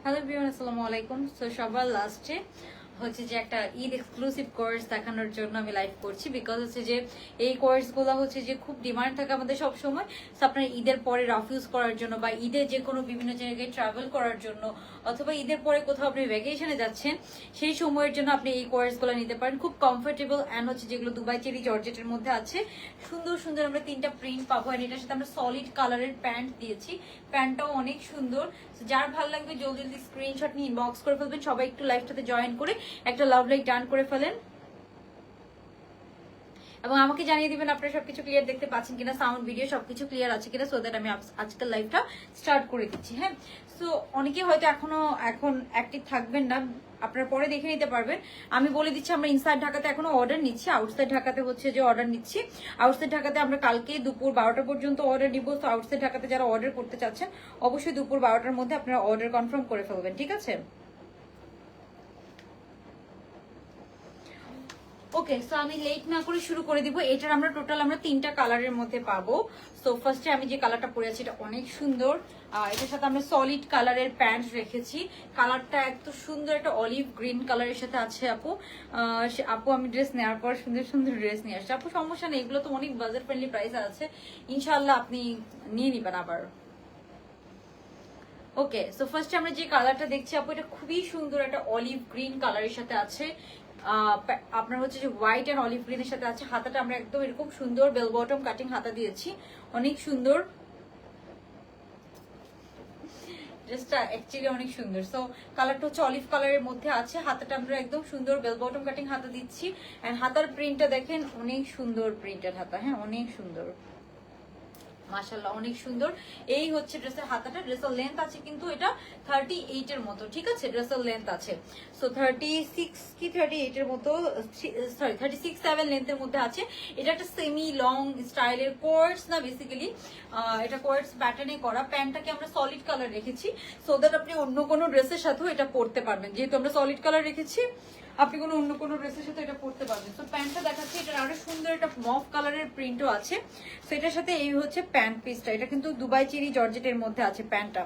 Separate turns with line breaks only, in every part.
Hello everyone, আসসালামু আলাইকুম। So সবার লাস্টে হচ্ছে যে একটা ঈদ এক্সক্লুসিভ কোর্স দেখানোর জন্য আমি লাইভ করছি, বিকজ হচ্ছে যে এই কোর্সগুলো হচ্ছে যে খুব ডিমান্ড থাকে আমাদের সব সময়। সো আপনার ঈদের পরে রাফ ইউজ করার জন্য বা ঈদে যে কোনো বিভিন্ন জায়গায় ট্রাভেল করার জন্য অথবা ঈদের পরে কোথাও আপনি ভ্যাকেশনে যাচ্ছেন সেই সময়ের জন্য আপনি এই কোর্সগুলো নিতে পারেন। খুব কমফোর্টেবল অ্যান্ড হচ্ছে যেগুলো দুবাই চেরি জর্জেটের মধ্যে আছে। সুন্দর সুন্দর আমরা 3টা প্রিন্ট পাবো, এন্ড এটার সাথে আমরা সলিড কালারের প্যান্ট দিয়েছি। প্যান্টটাও অনেক সুন্দর। যার ভালো লাগবে জলদি জলদি স্ক্রিনশট নিয়ে ইনবক্স করে ফেলবেন। সবাই একটু লাইভটাতে জয়েন করে একটা লাভ লাইক ডান করে ফেলেন এবং আমাকে জানিয়ে দিবেন আপনারা সবকিছু ক্লিয়ার দেখতে পাচ্ছেন কিনা, সাউন্ড ভিডিও সবকিছু ক্লিয়ার আছে কিনা, সো দ্যাট আমি আজকের লাইভটা স্টার্ট করে দিচ্ছি। হ্যাঁ, সো অনেকে হয়তো এখন অ্যাক্টিভ থাকবেন না, আপনারা পরে দেখে নিতে পারবেন। আমি বলে দিচ্ছি, আমরা ইনসাইড ঢাকাতে এখনো অর্ডার নিচ্ছি, আউটসাইড ঢাকাতে হচ্ছে যে অর্ডার নিচ্ছি। আউটসাইড ঢাকাতে আমরা কালকে দুপুর 12টা পর্যন্ত অর্ডার নিব। তো আউটসাইড ঢাকাতে যারা অর্ডার করতে চাচ্ছেন অবশ্যই দুপুর 12টার মধ্যে আপনারা অর্ডার কনফার্ম করে ফেলবেন, ঠিক আছে? ওকে, সো আমি লেট না করে শুরু করে দিব। এটার আমরা টোটাল 3টা কালারের মধ্যে পাবো। সো ফার্স্টে আমি যে কালারটা পরে আছি এটা অনেক সুন্দর। এটার সাথে আমরা সলিড কালারের প্যান্ট রেখেছি। কালারটা এত সুন্দর একটা অলিভ গ্রিন কালারের সাথে আছে। আপু আমি ড্রেস নেওয়ার পর সুন্দর সুন্দর ড্রেস নিয়ে আসছি। আপু সমস্যা নেই, এগুলো তো অনেক বাজেট ফ্রেন্ডলি প্রাইস আছে, ইনশাল্লাহ আপনি নিয়ে নিবেন আবার। ওকে, সো ফার্স্টে আমরা যে কালারটা দেখছি আপু, এটা খুবই সুন্দর একটা অলিভ গ্রিন কালারের সাথে আছে। আপনার হচ্ছে যে হোয়াইট এন্ড অলিভ গ্রিনের সাথে আছে। হাতাটা আমরা একদম এরকম সুন্দর বেল বটম কাটিং হাতা দিয়েছি, অনেক সুন্দর। ড্রেসটা অ্যাকচুয়ালি অনেক সুন্দর। সো কালারটা হচ্ছে অলিভ কালারের মধ্যে আছে। হাতাটা আমরা একদম সুন্দর বেল বটম কাটিং হাতা দিচ্ছি, এন্ড হাতার প্রিন্টটা দেখেন, অনেক সুন্দর প্রিন্টের হাতা। হ্যাঁ, অনেক সুন্দর, মাশাআল্লাহ অনেক সুন্দর। এই হচ্ছে ড্রেসের হাতাটা। ড্রেসের লেন্থ আছে কিন্তু এটা 38 এর মতো, ঠিক আছে? ড্রেসের লেন্থ আছে সো 36 কি 38 এর মতো, সরি 36-7 লেন্থের মধ্যে আছে। এটা একটা সেমি লং স্টাইলের কোর্স না, বেসিক্যালি এটা কোর্স প্যাটার্নে করা। প্যান্টটাকে আমরা সলিড কালার রেখেছি সো দ্যাট আপনি অন্য কোনো ড্রেসের সাথেও এটা পরতে পারবেন। যেহেতু আমরা সলিড কালার রেখেছি, আপনি অন্য কোনো ড্রেসের সাথে এটা পরতে পারবেন। তো প্যান্টটা দেখাচ্ছি, এটার আরো সুন্দর একটা মফ কালারের প্রিন্টও আছে। তো এটার সাথে এই হচ্ছে প্যান্ট পিসটা। এটা কিন্তু দুবাই চেরি জর্জেটের মধ্যে আছে প্যান্টটা।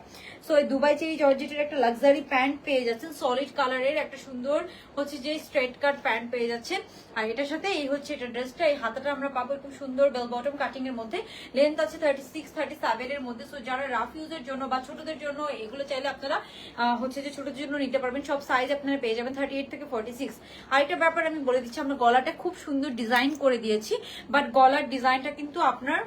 সো এই দুবাই চেরি জর্জেটের একটা লাক্সারি প্যান্ট পেয়ে যাচ্ছেন, সলিড কালারের একটা সুন্দর হচ্ছে যে স্ট্রেট কাট প্যান্ট পেয়ে যাচ্ছেন। আর এটার সাথে এই হচ্ছে এটা ড্রেসটা। এই হাতাটা আমরা পাবো খুব সুন্দর বেল বটম কাটিং এর মধ্যে। লেন্থ আছে 36-37 এর মধ্যে। সো যারা রাফ ইউজের জন্য বা ছোটদের জন্য এগুলো চাইলে আপনারা হচ্ছে যে ছোটদের জন্য নিতে পারবেন। সব সাইজ আপনারা পেয়ে যাবেন 38 থেকে 46। আরেকটা ব্যাপার আমি বলে দিচ্ছি, আমরা গলাটা খুব সুন্দর ডিজাইন করে দিয়েছি, বাট গলার ডিজাইনটা কিন্তু আপনার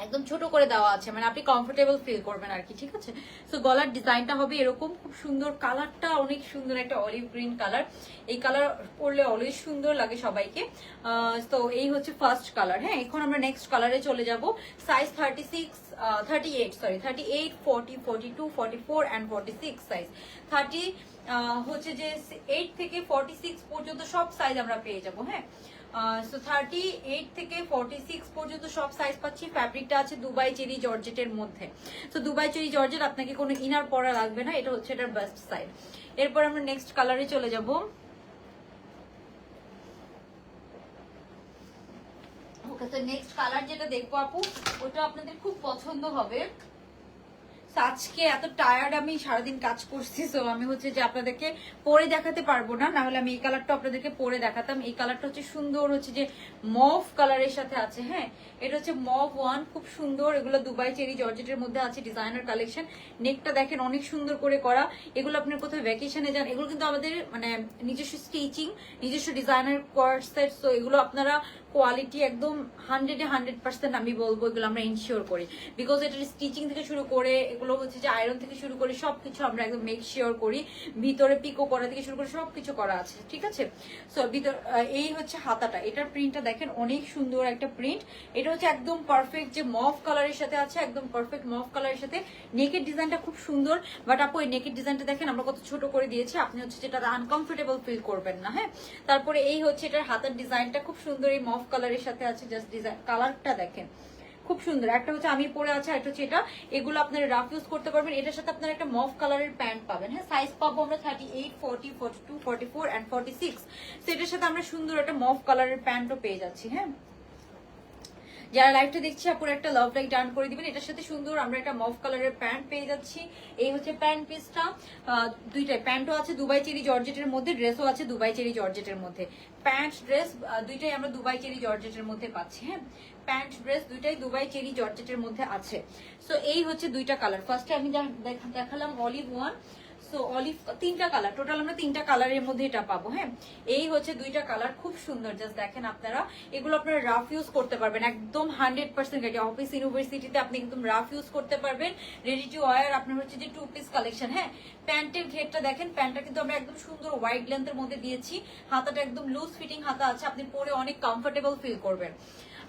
একদম ছোট করে দেওয়া আছে, মানে আপনি কমফোর্টেবল ফিল করবেন আর কি, ঠিক আছে? সো গলার ডিজাইনটা হবে এরকম, খুব সুন্দর। কালারটা অনেক সুন্দর, একটা অলিভ গ্রিন কালার। এই কালার পরলে অলওয়েজ সুন্দর লাগে সবাইকে। তো এই হচ্ছে ফার্স্ট কালার। হ্যাঁ, এখন আমরা নেক্সট কালারে চলে যাব। Size 38, 40, 42, 44 and 46 size. 30 হচ্ছে যে 8 থেকে 46 পর্যন্ত সব সাইজ আমরা পেয়ে যাব। হ্যাঁ, সো 38 থেকে 46 পর্যন্ত সব সাইজ পাচ্ছি। ফ্যাব্রিকটা আছে দুবাই চেরি জর্জেটের মধ্যে। তো দুবাই চেরি জর্জেট, আপনাকে কোনো ইনার পরা লাগবে না, এটা হচ্ছে এটার বেস্ট সাইড। এরপর আমরা নেক্সট কালারে চলে যাব। ওকে, তো নেক্সট কালার যেটা দেখবো আপু, ওটা আপনাদের খুব পছন্দ হবে। আজকে এত টায়ার্ড, আমি সারাদিন কাজ করছি, সো আমি হচ্ছে যে আপনাদেরকে পরে দেখাতে পারবো না, নাহলে আমি এই কালারটা আপনাদেরকে পরে দেখাতাম। এই কালারটা হচ্ছে সুন্দর, হচ্ছে যে মভ কালারের সাথে আছে। হ্যাঁ, এটা হচ্ছে মভ ওয়ান, খুব সুন্দর। এগুলো দুবাই চেরি জর্জেটের মধ্যে আছে, ডিজাইনার কালেকশন। নেকটা দেখেন অনেক সুন্দর করে করা। এগুলো আপনার কোথাও ভ্যাকেশনে যান, এগুলো কিন্তু আমাদের মানে নিজস্ব স্টিচিং, নিজস্ব ডিজাইনার কোয়ার্সের। সো এগুলো আপনারা কোয়ালিটি একদম 100% আমি বলবো এগুলো আমরা ইনশিওর করি, বিকজ এটার স্টিচিং থেকে শুরু করে এগুলো হচ্ছে যে আয়রন থেকে শুরু করে সবকিছু আমরা একদম মেক শিওর করি। ভিতরে পিকো করা থেকে শুরু করে সবকিছু করা আছে, ঠিক আছে? সো ভিতর এই হচ্ছে হাতাটা। এটার প্রিন্টটা দেখেন অনেক সুন্দর একটা প্রিন্ট। এটা হচ্ছে একদম পারফেক্ট যে মফ কালারের সাথে আছে, একদম পারফেক্ট মফ কালারের সাথে। নেকের ডিজাইনটা খুব সুন্দর, বাট আপু এই নেকের ডিজাইনটা দেখেন আমরা কত ছোট করে দিয়েছি, আপনি হচ্ছে যেটা আনকমফোর্টেবল ফিল করবেন না। হ্যাঁ, তারপরে এই হচ্ছে এটার হাতার ডিজাইনটা খুব সুন্দর, এই মফ কালারের সাথে আছে। জাস্ট ডিজাইন কালারটা দেখেন খুব সুন্দর। একটা হচ্ছে আমি পরে আছে, একটা হচ্ছে এটা। এগুলো আপনারা রাফ ইউজ করতে পারবেন। এটার সাথে আপনারা একটা মফ কালারের প্যান্ট পাবেন। হ্যাঁ, সাইজ পাবো আমরা 38, 40, 42, 44 অ্যান্ড 46। তো এটার সাথে আমরা সুন্দর একটা মফ কালারের প্যান্টও পেয়ে যাচ্ছি। হ্যাঁ, যারা লাইভটা দেখছি আপুর একটা লাভ লাইক ডান করে দিবেন। এটার সাথে সুন্দর আমরা একটা মফ কালারের প্যান্ট পেয়ে যাচ্ছি। এই হচ্ছে প্যান্ট পিসটা, দুইটাই প্যান্টও আছে দুবাই চেরি জর্জেটের মধ্যে, ড্রেসও আছে দুবাই চেরি জর্জেটের মধ্যে। প্যান্ট ড্রেস দুইটাই আমরা দুবাই চেরি জর্জেটের মধ্যে পাচ্ছি। হ্যাঁ, প্যান্ট ড্রেস দুইটাই দুবাই চেরি জর্জেটের মধ্যে আছে। সো এই হচ্ছে দুইটা কালার। ফার্স্টে আমি দেখালাম অলিভ ওয়ান, সো অলিভ তিনটা কালার, টোটাল আমরা তিনটা কালারের মধ্যে এটা পাবো। হ্যাঁ, এই হচ্ছে দুইটা কালার, খুব সুন্দর। জাস্ট দেখেন আপনারা, এগুলো আপনারা রাফ ইউজ করতে পারবেন, একদম 100% রেডি। অফিস ইউনিভার্সিটিতে আপনি একদম রাফ ইউজ করতে পারবেন, রেডি টু ওয়্যার। আপনার হচ্ছে যে 2 পিস কালেকশন। হ্যাঁ, প্যান্টের ঘেরটা দেখেন, প্যান্টটা কিন্তু আমরা একদম সুন্দর ওয়াইড লেন্থের মধ্যে দিয়েছি। হাতাটা একদম লুজ ফিটিং হাতা আছে, আপনি পরে অনেক কমফোর্টেবল ফিল করবেন,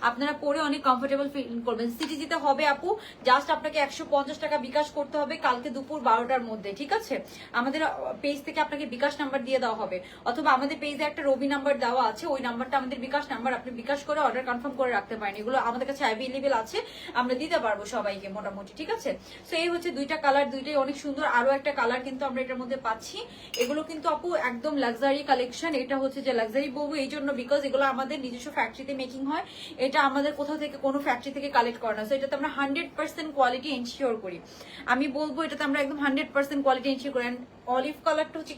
আপনারা পরে অনেক কমফোর্টেবল ফিল করবেন। সিটি দিতে হবে আপু, জাস্ট আপনাকে 150 টাকা বিকাশ করতে হবে কালকে দুপুর 12টার মধ্যে, ঠিক আছে? আমাদের পেজ থেকে আপনাকে বিকাশ নাম্বার দিয়ে দেওয়া হবে, অথবা আমাদের পেজে একটা রবি নাম্বার দেওয়া আছে, ওই নাম্বারটা আমাদের বিকাশ নাম্বার, আপনি বিকাশ করে অর্ডার কনফার্ম করে রাখতে পারেন। এগুলো আমাদের কাছে অ্যাভেলেবেল আছে, আমরা দিতে পারবো সবাইকে মোটামুটি, ঠিক আছে? সো এই হচ্ছে দুইটা কালার, দুইটাই অনেক সুন্দর। আরো একটা কালার কিন্তু আমরা এটার মধ্যে পাচ্ছি। এগুলো কিন্তু আপু একদম লাক্সারি কালেকশন। এটা হচ্ছে যে লাক্সারি বলবো এই জন্য বিকজ এগুলো আমাদের নিজস্ব ফ্যাক্টরিতে মেকিং হয়, এটা আমাদের কোথাও থেকে কোনো ফ্যাক্টরি থেকে কালেক্ট করা না। সো এটাতে আমরা 100% কোয়ালিটি এনশিওর করি। আমি বলবো এটাতে আমরা একদম 100% কোয়ালিটি এনশিওর করি। অলিভ কালারটা হচ্ছে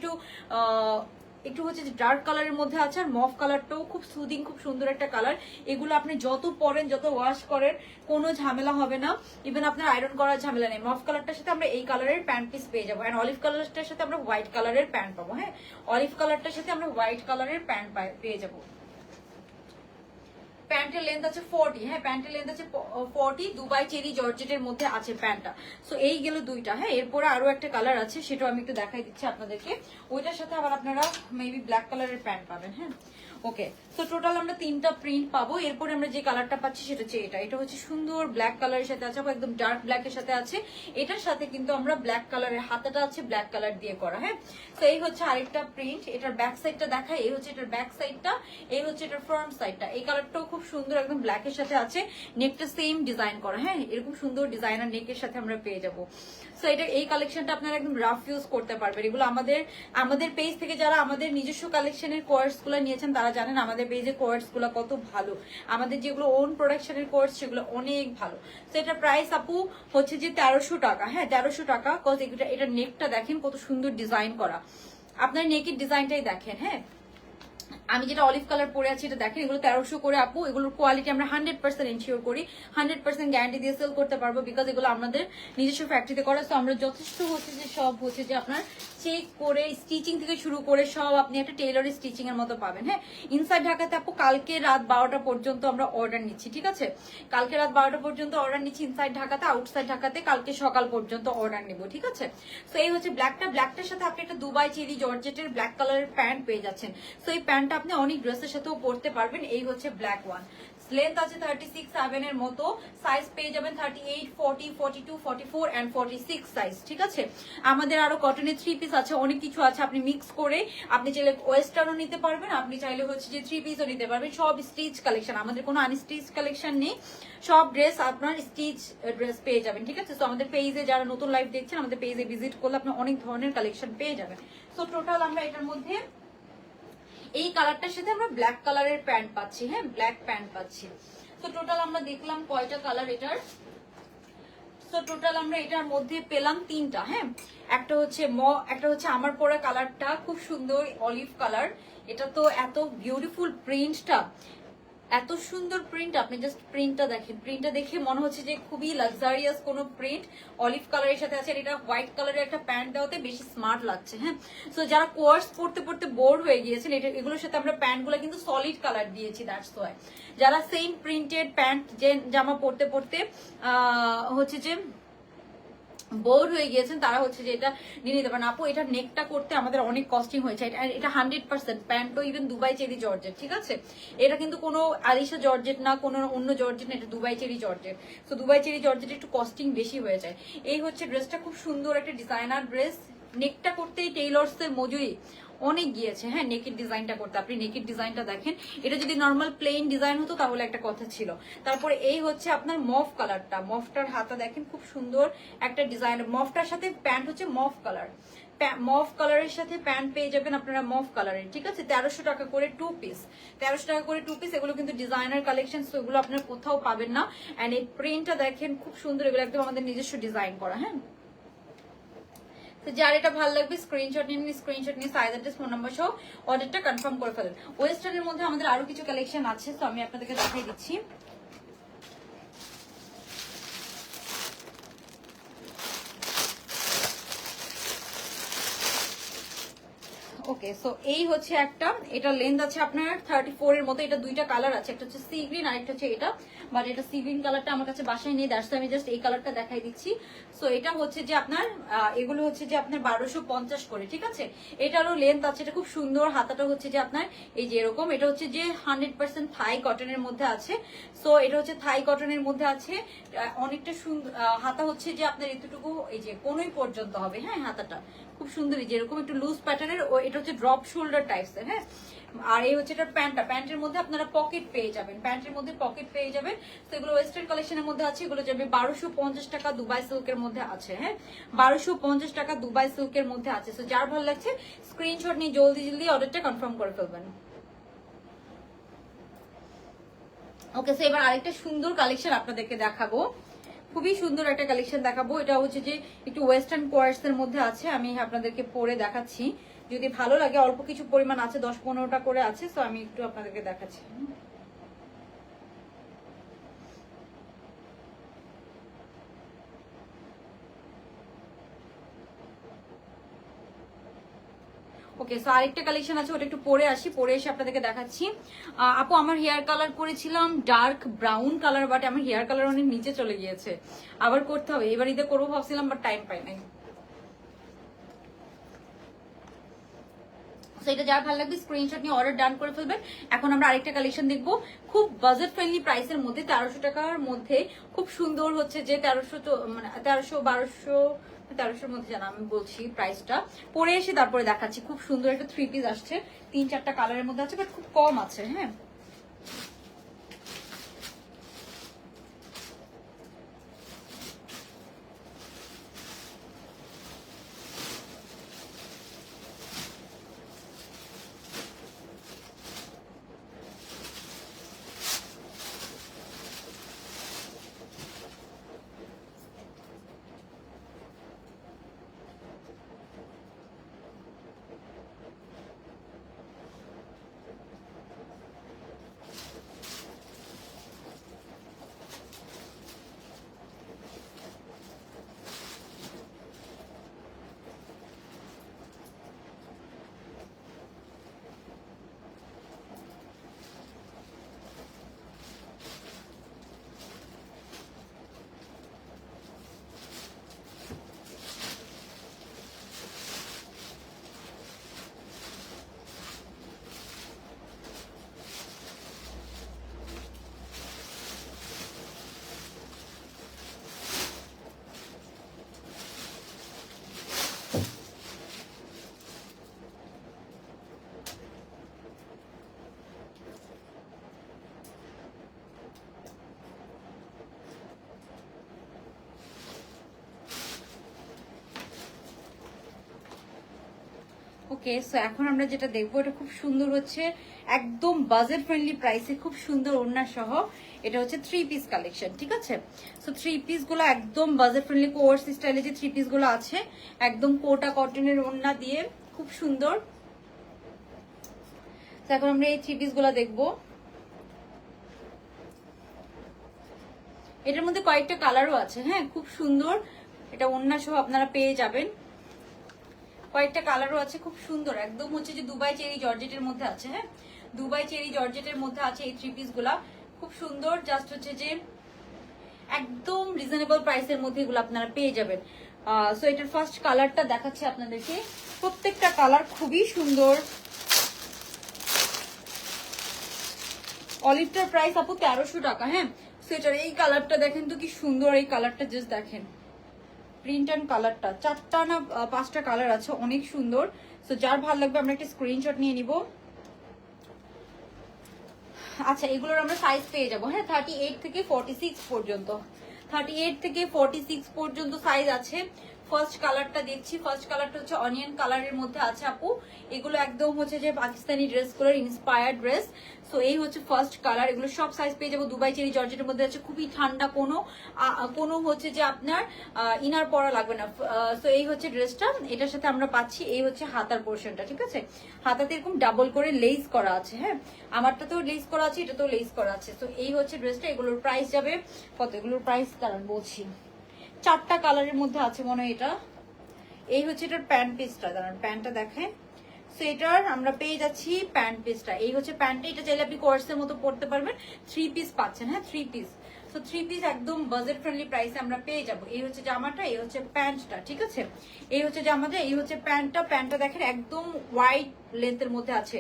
একটু হচ্ছে যে ডার্ক কালারের মধ্যে আছে, আর মফ কালারটাও খুব সুদিং, খুব সুন্দর একটা কালার। এগুলো আপনি যত পরেন, যত ওয়াশ করেন, কোনো ঝামেলা হবে না, ইভেন আপনার আয়রন করার ঝামেলা নেই। মফ কালারটার সাথে আমরা এই কালারের প্যান্ট পিস পেয়ে যাবো, এন্ড অলিভ কালারটার সাথে আমরা হোয়াইট কালারের প্যান্ট পাবো। হ্যাঁ, অলিভ কালারটার সাথে আমরা হোয়াইট কালারের প্যান্ট পেয়ে যাবো। প্যান্টের লেন্থ আছে 40। হ্যাঁ, প্যান্টের লেন্থ আছে 40, দুবাই চেরি জর্জেটের মধ্যে আছে প্যান্টটা। সো এই গেল দুইটা। হ্যাঁ, এরপরে আরো একটা কালার আছে, সেটাও আমি একটু দেখাই দিচ্ছি আপনাদেরকে। ওইটার সাথে আবার আপনারা মেবি ব্ল্যাক কালারের প্যান্ট পাবেন। হ্যাঁ, ওকে। সো টোটাল আমরা তিনটা প্রিন্ট পাবো। এরপরে আমরা যে কালারটা পাচ্ছি সেটা হচ্ছে এটা হচ্ছে সুন্দর ব্ল্যাক কালারের সাথে আছে, একদম ডার্ক ব্ল্যাক এর সাথে আছে। এটার সাথে কিন্তু আমরা ব্ল্যাক কালারের হাতাটা আছে ব্ল্যাক কালার দিয়ে করা। হ্যাঁ, তো এই হচ্ছে আরেকটা প্রিন্ট। এটার ব্যাক সাইডটা দেখাই, এই হচ্ছে এটার ব্যাক সাইডটা, এই হচ্ছে এটার ফ্রন্ট সাইডটা। এই কালারটাও খুব সুন্দর, একদম ব্ল্যাক এর সাথে আছে, নেকটা সেম ডিজাইন করা। হ্যাঁ, এরকম সুন্দর ডিজাইনার নেকের সাথে আমরা পেয়ে যাবো। সো এটা এই কালেকশনটা আপনারা একদম রাফ ইউজ করতে পারবেন। এগুলো আমাদের পেজ থেকে যারা আমাদের নিজস্ব কালেকশনের কোর্স গুলো নিয়েছেন তারা জানেন আমাদের পেজে কোর্স গুলো কত ভালো। আমাদের যেগুলো ওন প্রোডাকশনের কোর্স সেগুলো অনেক ভালো। তো এটা প্রাইস আপু হচ্ছে যে 1300 টাকা। হ্যাঁ, 1300 টাকা। কজ এটা নেকটা দেখেন কত সুন্দর ডিজাইন করা, আপনার নেকের ডিজাইনটাই দেখেন। হ্যাঁ, আমি যেটা অলিভ কালার পরে আছি এটা দেখেন, এগুলো 1300 করে আপু। এগুলোর কোয়ালিটি আমরা 100% এনশিওর করি, 100% গ্যারান্টি দিয়ে সেল করতে পারবো, বিকজ এগুলো আমাদের নিজস্ব ফ্যাক্টরিতে করা। তো আমরা যথেষ্ট হচ্ছে যে সব হচ্ছে যে আপনার চেক করে স্টিচিং থেকে শুরু করে সব আপনি একটা টেইলরের স্টিচিং এর মতো পাবেন। হ্যাঁ, ইনসাইড ঢাকাতে আপু কালকে রাত 12টা পর্যন্ত আমরা অর্ডার নিচ্ছি, ঠিক আছে? কালকে রাত 12টা পর্যন্ত অর্ডার নিচ্ছি ইনসাইড ঢাকাতে, আউটসাইড ঢাকাতে কালকে সকাল পর্যন্ত অর্ডার নিব, ঠিক আছে? তো এই হচ্ছে ব্ল্যাকটার সাথে আপনি একটা দুবাই চেরি জর্জেটের ব্ল্যাক কালারের প্যান্ট পেয়ে যাচ্ছেন। তো এই প্যান্টটা আপনি অনেক ড্রেসের সাথেও পরতে পারবেন। এই হচ্ছে ব্ল্যাক ওয়ান, লেন্থ আছে 36-7 এর মতো, সাইজ পেয়ে যাবেন 38, 40, 42, 44 এন্ড 46 সাইজ, ঠিক আছে? আমাদের আরো কটনের 3 পিস আছে, অনেক কিছু আছে, আপনি মিক্স করে আপনি চাইলে ওয়েস্টার্নও নিতে পারবেন, আপনি চাইলে হচ্ছে যে 3 পিসও নিতে পারবেন। সব স্টিচ কালেকশন, আমাদের কোনো আনস্টিচ কালেকশন নেই, সব ড্রেস আপনার স্টিচ ড্রেস পেয়ে যাবেন, ঠিক আছে? তো আমাদের পেজে যারা নতুন লাইভ দেখছেন, আমাদের পেজে ভিজিট করলে আপনি অনেক ধরনের কালেকশন পেয়ে যাবেন। সো টোটাল আমরা এটার মধ্যে এই কালারটার সাথে আমরা ব্ল্যাক কালারের প্যান্ট পাচ্ছি। হ্যাঁ, ব্ল্যাক প্যান্ট পাচ্ছি। তো টোটাল আমরা দেখলাম কয়টা কালার এটার। তো টোটাল আমরা এটার মধ্যে পেলাম তিনটা। হ্যাঁ, একটা হচ্ছে আমার পরা কালারটা খুব সুন্দর অলিভ কালার। এটা তো এত বিউটিফুল প্রিন্টটা, এত সুন্দর প্রিন্ট, আপনি জাস্ট প্রিন্টটা দেখেন, প্রিন্টটা দেখে মনে হচ্ছে যে খুবই লাক্সারিয়াস কোনো প্রিন্ট অলিভ কালারের সাথে আছে। এটা হোয়াইট কালারের একটা প্যান্ট দেওয়াতে বেশি স্মার্ট লাগছে। হ্যাঁ, সো যারা কোর্স পড়তে পড়তে বোর হয়ে গিয়েছেন, এগুলোর সাথে আমরা প্যান্টগুলো কিন্তু সলিড কালার দিয়েছি, দ্যাটস ওয়াই। যারা সেম প্রিন্টেড প্যান্ট জামা পড়তে পড়তে হচ্ছে যে বোর হয়ে গিয়েছেন তারা হচ্ছে যে এটা নিয়ে নিতে পারেন। আপু এটা নেকটা করতে আমাদের অনেক কস্টিং হয়েছে, এটা 100% প্যান্টও ইভেন দুবাই চেরি জর্জেট, ঠিক আছে? এটা কিন্তু কোনো আলিশা জর্জেট না, কোনো অন্য জর্জেট না, এটা দুবাই চেরি জর্জেট। তো দুবাই চেরি জর্জেট একটু কস্টিং বেশি হয়ে যায়। এই হচ্ছে ড্রেসটা, খুব সুন্দর একটা ডিজাইনার ড্রেস। নেকটা করতেই টেইলর্স এর মজুরি অনেক গিয়েছে। হ্যাঁ, নেকের ডিজাইনটা করতে, আপনি নেকের ডিজাইনটা দেখেন, এটা যদি নর্মাল প্লেন ডিজাইন হতো তাহলে একটা কথা ছিল। তারপরে এই হচ্ছে আপনার মফ কালারটা, মফটার হাতা দেখেন খুব সুন্দর একটা ডিজাইন, মফটার সাথে প্যান্ট হচ্ছে মফ কালার, মফ কালারের সাথে প্যান্ট পেয়ে যাবেন আপনারা মফ কালারের, ঠিক আছে? 1300 টাকা করে 2 পিস, 1300 টাকা করে 2 পিস। এগুলো কিন্তু ডিজাইনার কালেকশন, তো এগুলো আপনারা কোথাও পাবেন না। এন্ড এই প্রিন্টটা দেখেন খুব সুন্দর, এগুলো একদম আমাদের নিজস্ব ডিজাইন করা। হ্যাঁ, তো যার এটা ভালো লাগবে স্ক্রিনশট নিন, স্ক্রিনশট নিয়ে সাইজ অ্যাড্রেস ফোন নাম্বার সহ অর্ডারটা কনফার্ম করে ফেলেন। ওয়েস্টার্নের মধ্যে আমাদের আরো কিছু কালেকশন আছে, তো আমি আপনাদেরকে দেখিয়ে দিচ্ছি। ওকে, সো এই হচ্ছে একটা, এটা লেন্থ আছে আপনার 34 এর মতো। এটা দুইটা কালার আছে, একটা হচ্ছে সি গ্রিন আর একটা হচ্ছে এটা, বাট এটা সি গ্রিন কালারটা আমার কাছে বাসায় নেই, দ্যাটস আমি জাস্ট এই কালারটা দেখাই দিচ্ছি। সো এটা হচ্ছে যে আপনার এগুলো হচ্ছে যে আপনার 1250 করে, ঠিক আছে? এটারও লেন্থ আছে, এটা খুব সুন্দর। হাতাটা হচ্ছে যে আপনার এই যে এরকম, এটা হচ্ছে যে 100% থাই কটনের মধ্যে আছে। সো এটা হচ্ছে থাই কটনের মধ্যে আছে, অনেকটা সুন্দর। হাতা হচ্ছে যে আপনার এতটুকু এই যে কোনোই পর্যন্ত হবে। হ্যাঁ, হাতাটা খুব সুন্দর, যেরকম একটু লুজ প্যাটার্নের, এটা হচ্ছে ড্রপ শোল্ডার টাইপসের। হ্যাঁ, আর এই হচ্ছে এটা প্যান্টটা, প্যান্টের মধ্যে আপনারা পকেট পেয়ে যাবেন, প্যান্টের মধ্যে পকেট পেয়ে যাবেন। তো এগুলো ওয়েস্টার্ন কালেকশনের মধ্যে আছে, এগুলো যাবে 1250 টাকা দুবাই সিল্কের মধ্যে আছে। হ্যাঁ, 1250 টাকা দুবাই সিল্কের মধ্যে আছে। তো যার ভালো লাগছে স্ক্রিনশট নিয়ে জলদি জলদি অর্ডারটা কনফার্ম করে ফেলবেন। ওকে, সো এবার আরেকটা সুন্দর কালেকশন আপনাদেরকে দেখাবো, খুবই সুন্দর একটা কালেকশন দেখাবো। এটা হচ্ছে যে একটু ওয়েস্টার্ন কোয়ার্টস এর মধ্যে আছে, আমি আপনাদেরকে পরে দেখাচ্ছি, যদি ভালো লাগে। অল্প কিছু পরিমাণ আছে, 10-15টা করে আছে, সো আমি একটু আপনাদেরকে দেখাচ্ছি। ওকে, সো আরেকটা কালেকশন আছে, ওটা একটু পরে আসি, পরে এসে আপনাদেরকে দেখাচ্ছি। আপু আমার হেয়ার কালার করেছিলাম ডার্ক ব্রাউন কালার, বাট আমার হেয়ার কালার অনেক নিচে চলে গিয়েছে, আবার করতে হবে। এবার ঈদে করবো ভাবছিলাম, বাট টাইম পাই নাই। এটা যার ভালো লাগবে স্ক্রিনশট নিয়ে অর্ডার ডান করে ফেলবেন। এখন আমরা আরেকটা কালেকশন দেখবো, খুব বাজেট ফ্রেন্ডলি প্রাইসের মধ্যে, 1300 টাকার মধ্যে খুব সুন্দর হচ্ছে যে 1300 মানে 1300-1200 মধ্যে জানা, আমি বলছি প্রাইসটা পরে এসে তারপরে দেখাচ্ছি। খুব সুন্দর একটা 3 পিস আসছে, 3-4টা কালারের মধ্যে আছে, বাট খুব কম আছে। হ্যাঁ, ওকে, সো এখন আমরা যেটা দেখবো, এটা খুব সুন্দর হচ্ছে, একদম বাজেট ফ্রেন্ডলি প্রাইসে খুব সুন্দর ওড়না সহ। এটা হচ্ছে 3 পিস কালেকশন, ঠিক আছে? সো 3 পিস গুলো একদম বাজেট ফ্রেন্ডলি কোর্স স্টাইলে যে 3 পিস গুলো আছে, একদম কোটা কটনের ওড়না দিয়ে খুব সুন্দর। এখন আমরা এই 3 পিস গুলো দেখবো, এটার মধ্যে কয়েকটা কালারও আছে। হ্যাঁ, খুব সুন্দর, এটা ওড়না সহ আপনারা পেয়ে যাবেন, কয়েকটা কালারও আছে, খুব সুন্দর। একদম হচ্ছে যে দুবাই চেরি জর্জেটের মধ্যে আছে। হ্যাঁ, দুবাই চেরি জর্জেটের মধ্যে আছে এই 3 পিস গুলা, খুব সুন্দর। জাস্ট হচ্ছে যে একদম রিজনেবল প্রাইসের মধ্যে এগুলো আপনারা পেয়ে যাবেন। সো এটার ফার্স্ট কালারটা দেখাচ্ছি আপনাদেরকে, প্রত্যেকটা কালার খুবই সুন্দর। অলিভটার প্রাইস আপু 1300 টাকা। হ্যাঁ, সো এটার এই কালারটা দেখেন তো কি সুন্দর, এই কালারটা জাস্ট দেখেন, প্রিন্ট অ্যান্ড কালারটা 4টা না 5টা কালার আছে, অনেক সুন্দর। সো যার ভালো লাগবে আমরা একটা স্ক্রিনশট নিয়ে নিব। আচ্ছা, এগুলোর আমরা সাইজ পেয়ে যাবো। হ্যাঁ, 38 থেকে 46 পর্যন্ত, 38 থেকে 46 পর্যন্ত সাইজ আছে। ফার্স্ট কালারটা দেখছি, ফার্স্ট কালারটা হচ্ছে অনিয়ন কালারের মধ্যে আছে আপু। এগুলো একদম হচ্ছে যে পাকিস্তানি ড্রেসগুলোর ইন্সপায়ার্ড ড্রেস। সো এই হচ্ছে ফার্স্ট কালার। এগুলো সব সাইজ পেয়ে যাবো। দুবাই চেরি জর্জেটের মধ্যে আছে, খুবই ঠান্ডা, কোনো হচ্ছে যে আপনার ইনার পরা লাগবে না। সো এই হচ্ছে ড্রেসটা, এটার সাথে আমরা পাচ্ছি এই হচ্ছে হাতার পোর্শনটা, ঠিক আছে। হাতাতে এরকম ডাবল করে লেস করা আছে, হ্যাঁ আমারটাতেও লেস করা আছে, এটাতেও লেস করা আছে। তো এই হচ্ছে ড্রেসটা। এগুলোর প্রাইস যাবে কত? এগুলোর প্রাইস কারণ বলছি, 4টা কালারের মধ্যে আছে মনে হয় এটা। এই হচ্ছে এটার প্যান্ট পিসটা, দাঁড়ান প্যান্টটা দেখেন। সো এটার আমরা পেয়ে যাচ্ছি প্যান্ট পিসটা। এই হচ্ছে প্যান্টটা, এটা চাইলে আপনি কোর্সের মতো পড়তে পারবেন। 3 পিস পাচ্ছেন, হ্যাঁ 3 পিস। সো 3 পিস একদম বাজেট ফ্রেন্ডলি প্রাইসে আমরা পেয়ে যাব। এই হচ্ছে জামাটা, এই হচ্ছে প্যান্টটা, ঠিক আছে। এই হচ্ছে জামাটা, এই হচ্ছে প্যান্টটা। প্যান্টটা দেখেন একদম ওয়াইড লেন্থের মধ্যে আছে,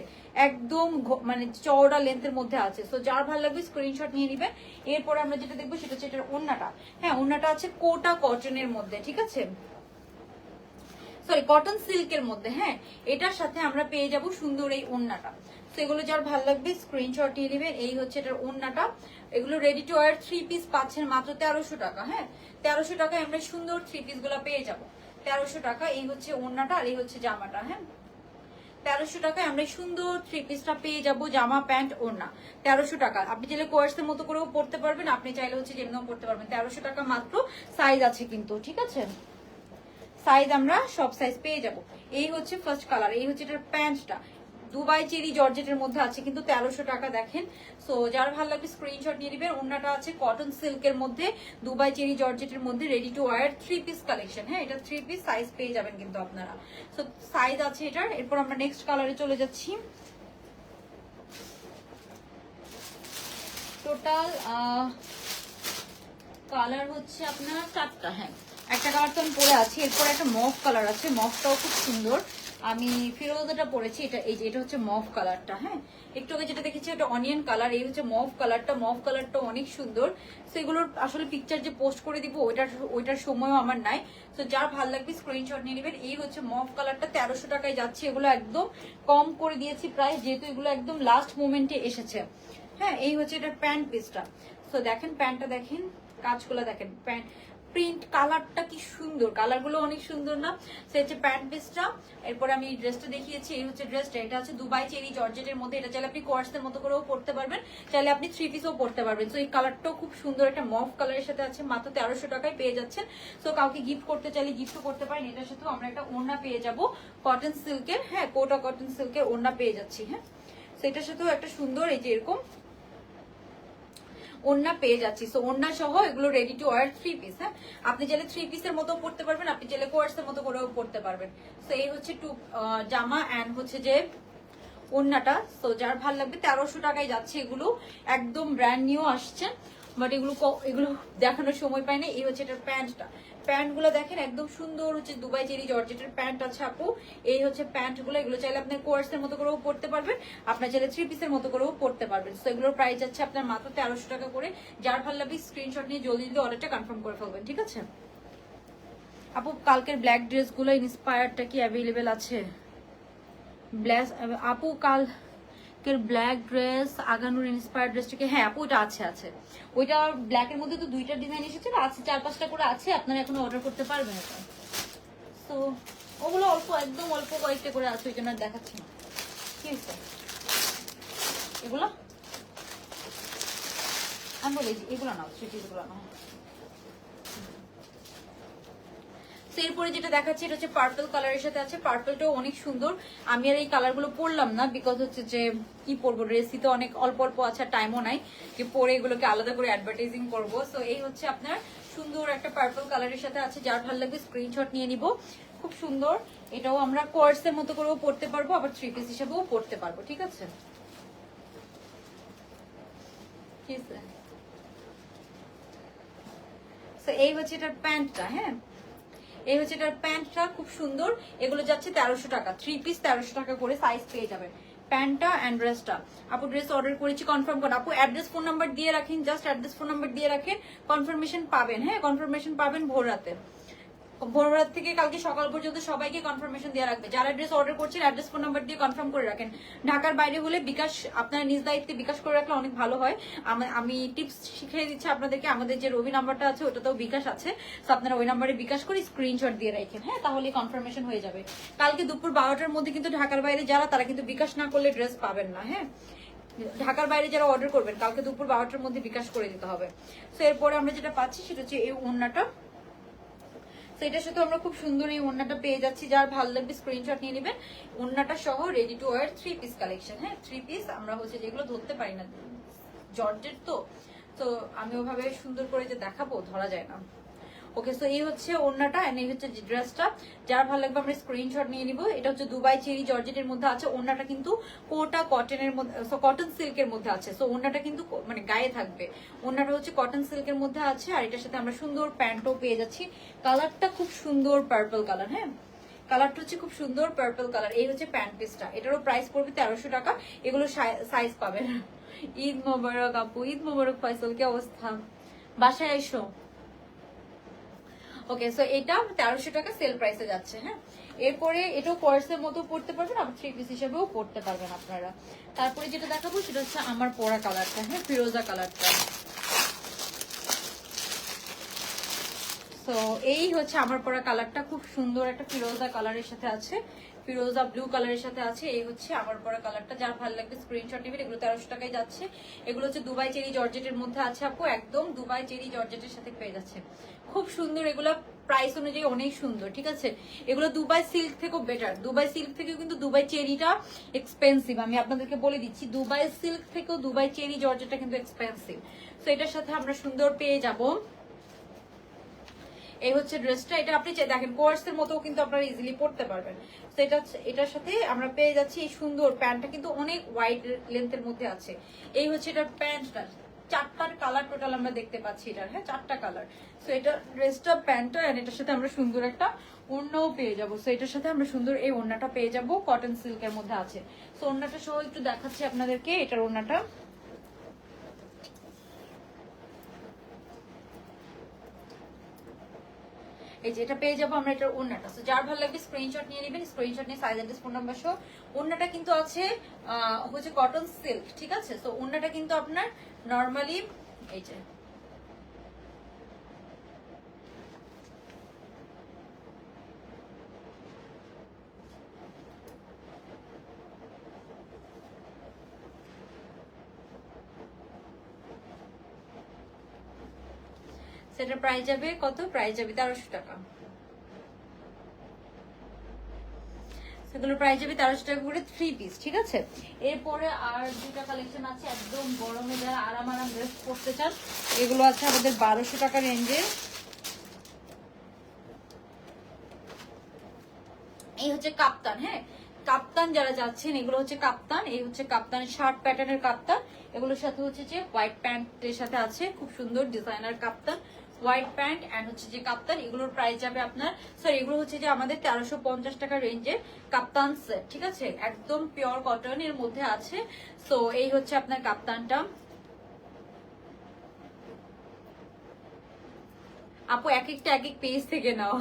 একদম মানে চওড়া লেন্থের মধ্যে আছে। সো যার ভালো লাগবে স্ক্রিনশট নিয়ে নিবেন। এরপরে আমরা যেটা দেখবো সেটা হচ্ছে এটার ওড়নাটা। হ্যাঁ ওড়নাটা আছে কোটা কটনের মধ্যে, ঠিক আছে, সরি কটন সিল্কের মধ্যে। হ্যাঁ এটার সাথে আমরা পেয়ে যাব সুন্দর এই ওড়নাটা। তো এগুলো যার ভালো লাগবে স্ক্রিনশট নিয়ে নেবেন। এই হচ্ছে এটার ওড়নাটা। এগুলো রেডি টু ওয়্যার 3 পিস পাচ্ছেন মাত্র 1300 টাকা। হ্যাঁ 1300 টাকায় আমরা সুন্দর 3 পিস গুলা পেয়ে যাব, 1300 টাকা। এই হচ্ছে ওড়নাটা আর এই হচ্ছে জামাটা। হ্যাঁ 1300 টাকায় আমরা সুন্দর 3 পিসটা পেয়ে যাব, জামা প্যান্ট ওড়না 1300 টাকা। আপনি চাইলে কোয়ার্সের মতো করেও পড়তে পারবেন, আপনি চাইলে হচ্ছে যেমনও পড়তে পারবেন। 1300 টাকা মাত্র। সাইজ আছে কিন্তু, ঠিক আছে, সাইজ আমরা সব সাইজ পেয়ে যাব। এই হচ্ছে ফার্স্ট কালার। এই হচ্ছে এটার প্যান্টটা, দুবাই চেরি জর্জেটের মধ্যে আছে কিন্তু 1300 টাকা দেখেন। সো যার ভালো লাগবে স্ক্রিনশট নিয়ে নেবেন। ওড়নাটা আছে কটন সিল্কের মধ্যে, দুবাই চেরি জর্জেটের মধ্যে, ready to wire 3 piece collection. হ্যাঁ এটা 3 পিস সাইজ পেয়ে যাবেন কিন্তু আপনারা। সো সাইজ আছে এটার। এরপর আমরা নেক্সট কালারে চলে যাচ্ছি। টোটাল কালার হচ্ছে আপনার 4টা। হ্যাঁ একটা কালার তো আমি পরে আছি, এরপর একটা মফ কালার আছে, মফটাও খুব সুন্দর। আমি ফিরোজাটা পরেছি, এটা এই যে এটা হচ্ছে মফ কালারটা। হ্যাঁ একটু আগে যেটা দেখেছি এটা অনিয়ন কালার, এই হচ্ছে মফ কালারটা। মফ কালারটা অনেক সুন্দর। তো এগুলোর আসলে পিকচার যে পোস্ট করে দিব ওইটার সময়ও আমার নাই। তো যার ভালো লাগবে স্ক্রিনশট নিয়ে নেবেন। এই হচ্ছে মফ কালারটা, 1300 টাকায় যাচ্ছে। এগুলো একদম কম করে দিয়েছি প্রাইস, যেহেতু এগুলো একদম লাস্ট মোমেন্টে এসেছে। হ্যাঁ এই হচ্ছে এটার প্যান্ট পিসটা। তো দেখেন প্যান্টটা দেখেন, কাজগুলো দেখেন, প্যান্ট প্রিন্ট কালারটা কি সুন্দর, কালারগুলো অনেক সুন্দর না। সে হচ্ছে প্যান্ট পিসটা। এরপর আমি ড্রেসটা দেখিয়েছি, এই হচ্ছে ড্রেসটা। এটা হচ্ছে দুবাই চেরি জর্জেটের মধ্যে। এটা চাইলে আপনি কোয়ার্সের মতো করেও পড়তে পারবেন, চাইলে আপনি 3 পিসও পড়তে পারবেন। তো এই কালারটাও খুব সুন্দর, একটা মফ কালারের সাথে আছে, মাত্র 1300 টাকায় পেয়ে যাচ্ছেন। তো কাউকে গিফট করতে চাইলে গিফটও করতে পারেন। এটার সাথেও আমরা একটা ওড়না পেয়ে যাব কটন সিল্কের। হ্যাঁ কোটা কটন সিল্কের ওড়না পেয়ে যাচ্ছি। হ্যাঁ তো এটার সাথেও একটা সুন্দর এই যে এরকম ওড়না পেয়ে যাচ্ছি। সো ওড়না সহ এগুলো রেডি টু ওয়্যার 3 পিস। হ্যাঁ আপনি চাইলে 3 পিসের মতো পড়তে পারবেন, আপনি চাইলে কোয়ার্সের মতো করেও পড়তে পারবেন। সো এই হচ্ছে জামা অ্যান্ড হচ্ছে যে ওড়নাটা। সো যার ভালো লাগবে 1300 টাকায় যাচ্ছে। এগুলো একদম ব্র্যান্ড নিউ আসছে, বাট এগুলো দেখানোর সময় পাই না। এই হচ্ছে এটার প্যান্টটা। প্যান্টগুলো দেখেন একদম সুন্দর হচ্ছে দুবাই চেরি জর্জেটের প্যান্ট আছে আপু। এই হচ্ছে প্যান্টগুলো। এগুলো চাইলে আপনি কোয়ার্সের মতো করেও পড়তে পারবেন, আপনার চাইলে 3 পিসের মতো করেও পড়তে পারবেন। তো এগুলোর প্রাইস যাচ্ছে আপনার মাত্র 1300 টাকা করে। যার ভালো লাগবে স্ক্রিনশট নিয়ে জলদি জলদি অর্ডারটা কনফার্ম করে ফেলবেন, ঠিক আছে আপু। কালকের ব্ল্যাক ড্রেসগুলো ইন্সপায়ারটা কি অ্যাভেলেবেল আছে? ব্ল্যাক আপু কালকের ব্ল্যাক ড্রেস আগানুর ইন্সপায়ার্ড ড্রেসটাকে, হ্যাঁ আপু ওটা আছে আছে। ওইটা ব্ল্যাকের মধ্যে তো 2টা ডিজাইন এসেছে, আছে 4-5টা করে আছে, আপনারা এখন অর্ডার করতে পারবেন এটা। তো ওগুলো অল্প, একদম অল্প কয়েকটা করে আছে, ওই জন্য আর দেখাচ্ছি না। কি হচ্ছে এগুলো? আমি বলি এগুলো না, এগুলো না। এরপরে যেটা দেখাচ্ছি এটা হচ্ছে পার্পল কালারের সাথে আছে। পার্পলটাও অনেক সুন্দর। আমি আর এই কালারগুলো পরলাম না, বিকজ হচ্ছে যে কি পরবো, ড্রেসই তো অনেক অল্প অল্প আছে, টাইমও নাই যে পরে এগুলোকে আলাদা করে অ্যাডভার্টাইজিং করবো। সো এই হচ্ছে আপনার সুন্দর একটা পার্পল কালারের সাথে আছে। যার ভালো লাগবে স্ক্রিনশট নিয়ে নিব। খুব সুন্দর। এটাও আমরা কোয়ার্সের মতো করেও পড়তে পারবো, আবার 3 পিস হিসেবেও পড়তে পারবো, ঠিক আছে। এই হচ্ছে এটার প্যান্টটা। হ্যাঁ এই হচ্ছে এটার প্যান্টটা, খুব সুন্দর। এগুলো যাচ্ছে 1300 টাকা, 3 পিস 1300 টাকা করে সাইজ পেয়ে যাবেন। প্যান্টটা এন্ড ড্রেসটা। আপু ড্রেস অর্ডার করেছি, কনফার্ম করুন। আপু অ্যাড্রেস ফোন নাম্বার দিয়ে রাখেন, জাস্ট অ্যাড্রেস ফোন নাম্বার দিয়ে রাখেন, কনফার্মেশন পাবেন। হ্যাঁ কনফার্মেশন পাবেন ভোর রাতে। ভোররাত থেকে কালকে সকাল পর্যন্ত সবাইকে কনফার্মেশন দিয়ে রাখবে। যারা ড্রেস অর্ডার করছেন অ্যাড্রেস ফোন নাম্বার দিয়ে কনফার্ম করে রাখেন। ঢাকার বাইরে হলে বিকাশ আপনার নিজ দায়িত্বে বিকাশ করে রাখলে অনেক ভালো হয়। আমি টিপস শিখিয়ে দিচ্ছি আপনাদেরকে, আমাদের যে রবি নাম্বারটা আছে ওটাতেও বিকাশ আছে, তো আপনারা ওই নাম্বারে বিকাশ করে স্ক্রিনশট দিয়ে রাখেন, হ্যাঁ, তাহলে কনফার্মেশন হয়ে যাবে। কালকে দুপুর 12টার মধ্যে কিন্তু ঢাকার বাইরে যারা তারা কিন্তু বিকাশ না করলে ড্রেস পাবেন না, হ্যাঁ। ঢাকার বাইরে যারা অর্ডার করবেন কালকে দুপুর 12টার মধ্যে বিকাশ করে দিতে হবে। তো এরপরে আমরা যেটা পাচ্ছি সেটা হচ্ছে এই ওড়নাটা। তো এটার সাথে আমরা খুব সুন্দর এই ওড়নাটা পেয়ে যাচ্ছি, যার ভালো লাগবে স্ক্রিনশট নিয়ে নেবেন। ওড়নাটা সহ ready to wire 3 piece collection, হ্যাঁ 3 পিস। আমরা হচ্ছে যেগুলো ধরতে পারি না, জর্জেট তো আমি ওভাবে সুন্দর করে যে দেখাবো ধরা যায় না। ওকে, সো এই হচ্ছে ওড়নাটা এন্ড এই হচ্ছে ড্রেসটা। যার ভালো লাগবে আমরা স্ক্রিনশট নিয়ে নিব। এটা হচ্ছে দুবাই চেরি জর্জেটের মধ্যে আছে। ওড়নাটা কিন্তু কোটা কটনের মধ্যে, কটন সিল্কের মধ্যে আছে। সো ওড়নাটা কিন্তু মানে গায়ে থাকবে। ওড়নাটা হচ্ছে কটন সিল্কের মধ্যে আছে, আর এটার সাথে আমরা সুন্দর প্যান্টও পেয়ে যাচ্ছি। কালারটা খুব সুন্দর পার্পল কালার, হ্যাঁ কালারটা হচ্ছে খুব সুন্দর পার্পল কালার। এই হচ্ছে প্যান্ট পিসটা, এটারও প্রাইস পড়বে 1300 টাকা। এগুলো সাইজ পাবেন। ঈদ মোবারক আপু, ঈদ মোবারক ফয়সাল, কি অবস্থা? বাসায় এসো। ওকে, সো এটা 1300 টাকা সেল প্রাইসে যাচ্ছে, হ্যাঁ। এরপরে এটাও কোর্সের মতো পড়তে পারবেন, আবার 3 পিস হিসেবেও পড়তে পারবেন আপনারা। তারপরে যেটা দেখাবো সেটা হচ্ছে আমার পরা কালারটা, হ্যাঁ ফিরোজা কালারটা। তো এই হচ্ছে আমার পরা কালারটা, খুব সুন্দর একটা ফিরোজা কালারের সাথে আছে, ফিরোজা ব্লু কালারের সাথে আছে। এই হচ্ছে আমার পরা কালারটা, যার ভালো লাগবে স্ক্রিনশট নেবেন। এগুলো 1300 টাকায় যাচ্ছে। এগুলো হচ্ছে দুবাই চেরি জর্জেটের মধ্যে আছে আপু, একদম দুবাই চেরি জর্জেটের সাথে পেয়ে যাচ্ছে। খুব সুন্দর, এগুলো প্রাইস অনুযায়ী অনেক সুন্দর, ঠিক আছে। এগুলো দুবাই সিল্ক থেকেও বেটার, দুবাই সিল্ক থেকেও কিন্তু দুবাই চেরিটা এক্সপেন্সিভ। আমি আপনাদেরকে বলে দিচ্ছি, দুবাই সিল্ক থেকেও দুবাই চেরি জর্জেটটা কিন্তু এক্সপেন্সিভ। তো এটার সাথে আমরা সুন্দর পেয়ে যাবো। এই হচ্ছে ড্রেসটা, এটা আপনি দেখেন কোর্সের মতো কিন্তু আপনারা ইজিলি পড়তে পারবেন। তো এটার সাথে আমরা পেয়ে যাচ্ছি এই সুন্দর প্যান্টটা, কিন্তু অনেক ওয়াইড লেন্থের মধ্যে আছে। এই হচ্ছে এটার প্যান্টটা, 4টার কালার টোটাল আমরা দেখতে পাচ্ছি এটার, হ্যাঁ 4টা কালার। সো এটা ড্রেসটা প্যান্টটা, এন্ড এটার সাথে আমরা সুন্দর একটা ওড়নাও পেয়ে যাবো। সো এটার সাথে আমরা সুন্দর এই ওড়নাটা পেয়ে যাবো, কটন সিল্কের মধ্যে আছে। সো ওড়নাটা সহ একটু দেখাচ্ছি আপনাদেরকে, এটার ওড়নাটা এই যে এটা পেয়ে যাবো আমরা এটার ওড়নাটা। তো যার ভালো লাগবে স্ক্রিনশট নিয়ে নেবেন, স্ক্রিনশট নিয়ে সাইজ অ্যাড্রেস ফোন নাম্বার সহ। ওড়নাটা কিন্তু আছে হচ্ছে কটন সিল্ক, ঠিক আছে। তো ওড়নাটা কিন্তু আপনার নরমালি এই যে সেটা প্রাইস যাবে কত? প্রাইস যাবে 1300 টাকা। সেগুলোর প্রাইস যাবে 1300 টাকা করে 3 পিস, ঠিক আছে। এরপরে আর দুটা কালেকশন আছে, একদম গরমে যারা আরাম ড্রেস পরতে চান, এগুলো আছে আমাদের 1200 টাকা রেঞ্জে। এই হচ্ছে কাপ্তান, হ্যাঁ কাপ্তান যারা যাচ্ছেন, এগুলো হচ্ছে কাপ্তান। এই হচ্ছে কাপ্তানের শার্ট প্যাটার্নের কাপ্তান। এগুলোর সাথে হচ্ছে যে হোয়াইট প্যান্টের সাথে আছে, খুব সুন্দর designer kaftan, white pant and হচ্ছে যে কাপ্তান। এগুলোর প্রাইস যাবে আপনার, সরি এগুলো হচ্ছে যে আমাদের 1350 টাকা রেঞ্জের কাপ্তান সেট, ঠিক আছে। একদম পিওর কটনের মধ্যে আছে। সো এই হচ্ছে আপনার কাপ্তানটা। আপু এক একটা এক এক পেজ থেকে নাও।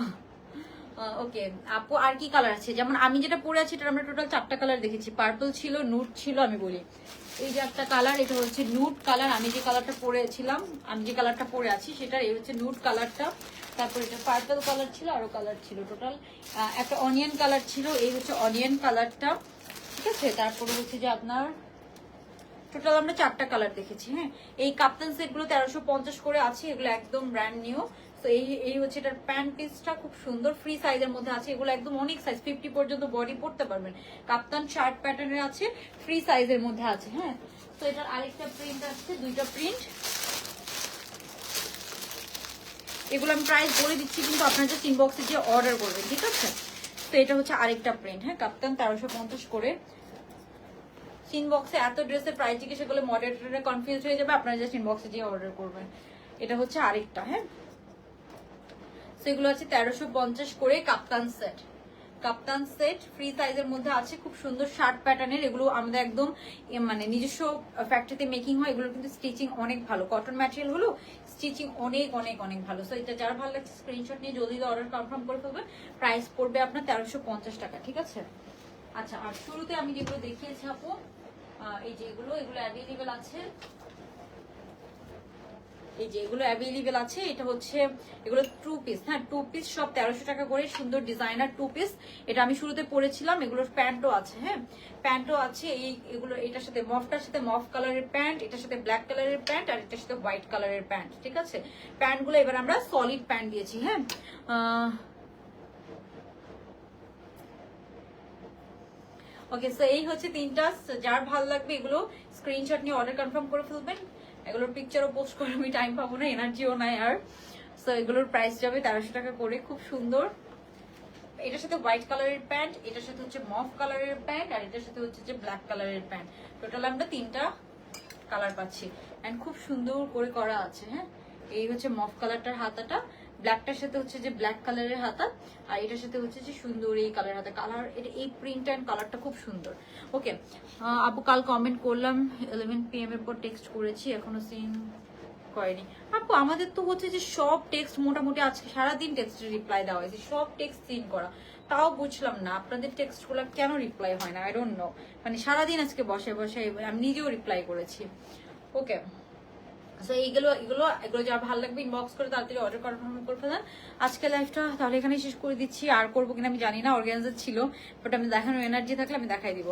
ওকে আপু, আর কি কালার আছে? যেমন আমি যেটা পরে আছি এটা আমরা টোটাল 4টা কালার দেখেছি, পার্পল ছিল, নুট ছিল। আমি বলি এই যে একটা কালার, এটা হচ্ছে নুট কালার। আমি যে কালারটা পরেছিলাম, আমি যে কালারটা পরে আছি সেটা এই হচ্ছে নুট কালারটা। তারপর এটা পার্পল কালার ছিল, আরো কালার ছিল টোটাল একটা অনিয়ন কালার ছিল। এই হচ্ছে অনিয়ন কালারটা, ঠিক আছে। তারপরে হচ্ছে যে আপনার টোটাল আমরা 4টা কালার দেখেছি, হ্যাঁ। এই কাপ্তান সেট গুলো 1350 করে আছে, এগুলো একদম ব্র্যান্ড নিউ। তো এই হচ্ছে এটার প্যান্ট পিসটা, খুব সুন্দর ফ্রি সাইজের মধ্যে আছে। এগুলো একদম অনেক সাইজ, 50 পর্যন্ত বডি পড়তে পারবেন। কাপ্তান শার্ট প্যাটার্নের আছে, ফ্রি সাইজের মধ্যে আছে, হ্যাঁ। তো এটার আরেকটা প্রিন্ট আছে, দুইটা প্রিন্ট। এগুলো আমি প্রাইস বলে দিচ্ছি, কিন্তু আপনারা জাস্ট ইনবক্সে গিয়ে অর্ডার করবেন, ঠিক আছে। তো এটা হচ্ছে আরেকটা প্রিন্ট, হ্যাঁ কাপ্তান 1350 করে। ইনবক্সে এত ড্রেসের প্রাইস জিজ্ঞেস করলে মডারেটররা কনফিউজ হয়ে যাবে, আপনারা জাস্ট ইনবক্সে গিয়ে অর্ডার করবেন। এটা হচ্ছে আরেকটা, হ্যাঁ। সেগুলো আছে 1350 করে কাপ্তান সেট, কাপ্তান সেট ফ্রি সাইজের মধ্যে আছে, খুব সুন্দর শার্ট প্যাটার্নের। এগুলো আমাদের একদম মানে নিজস্ব ফ্যাক্টরিতে মেকিং হয়। এগুলো কিন্তু স্টিচিং অনেক ভালো, কটন ম্যাটেরিয়াল হলো, স্টিচিং অনেক অনেক অনেক ভালো। সো এটা যারা ভালো লাগছে স্ক্রিনশট নিয়ে জলদি অর্ডার কনফার্ম করে ফেলবেন। প্রাইস পড়বে আপনার 1350 টাকা, ঠিক আছে? আচ্ছা, আর শুরুতে আমি যেগুলো দেখিয়েছি আপু, এই যে এগুলো অ্যাভেলেবেল আছে, এই যে এগুলো অ্যাভেলেবেল আছে। এটা হচ্ছে এগুলো 2 পিস, হ্যাঁ 2 পিস সব 1300 টাকা করে, সুন্দর ডিজাইনার 2 পিস। এটা আমি শুরুতে পরেছিলাম। এগুলোর প্যান্টও আছে, হ্যাঁ প্যান্টও আছে। এগুলো এটার সাথে মফ কালারের প্যান্ট, এটার সাথে ব্ল্যাক কালারের প্যান্ট, আর এটার সাথে হোয়াইট কালারের প্যান্ট, ঠিক আছে? প্যান্টগুলো এবার আমরা সলিড প্যান্ট দিয়েছি, হ্যাঁ। ওকে, সো এই হচ্ছে তিনটা। যার ভালো লাগবে এগুলো স্ক্রিনশট নিয়ে অর্ডার কনফার্ম করে ফেলবেন। এগুলোর পিকচারও পোস্ট করে আমি টাইম পাবো না, এনার্জিও নাই আর। সো এগুলোর প্রাইস যাবে 1300 টাকা করে, খুব সুন্দর। এটার সাথে হোয়াইট কালারের প্যান্ট, এটার সাথে হচ্ছে মফ কালারের প্যান্ট, আর এটার সাথে হচ্ছে যে ব্ল্যাক কালারের প্যান্ট। টোটাল আমরা তিনটা কালার পাচ্ছি, এন্ড খুব সুন্দর করে করা আছে, হ্যাঁ। এই হচ্ছে মফ কালারটার হাতাটা, ব্ল্যাকটার সাথে হচ্ছে যে ব্ল্যাক কালারের হাতা, আর এটার সাথে হচ্ছে যে সুন্দর এই কালার হাতা। কালার এটা এই প্রিন্ট এন্ড কালারটা খুব সুন্দর। ওকে আপু, কাল কমেন্ট করলাম 11 PM এর পর টেক্সট করেছি, এখনো সিন করেনি আপু। আমাদের তো হচ্ছে যে সব টেক্সট মোটামুটি আজকে সারাদিন টেক্সটের রিপ্লাই দেওয়া হয়েছে, সব টেক্সট সিন করা। তাও বুঝলাম না আপনাদের টেক্সট গুলো কেন রিপ্লাই হয় না, আই ডোন্ট নো। মানে সারাদিন আজকে বসে বসে আমি নিজেও রিপ্লাই করেছি। ওকে, সো এগুলো যা ভালো লাগবে ইনবক্স করে তাড়াতাড়ি অর্ডার কনফার্ম করে ফেলেন। আজকে লাইফটা তাহলে এখানে শেষ করে দিচ্ছি। আর করবো কিনা আমি জানি না, অর্গানাইজার ছিল, বাট আমি দেখানোর এনার্জি থাকলে আমি দেখাই দিব।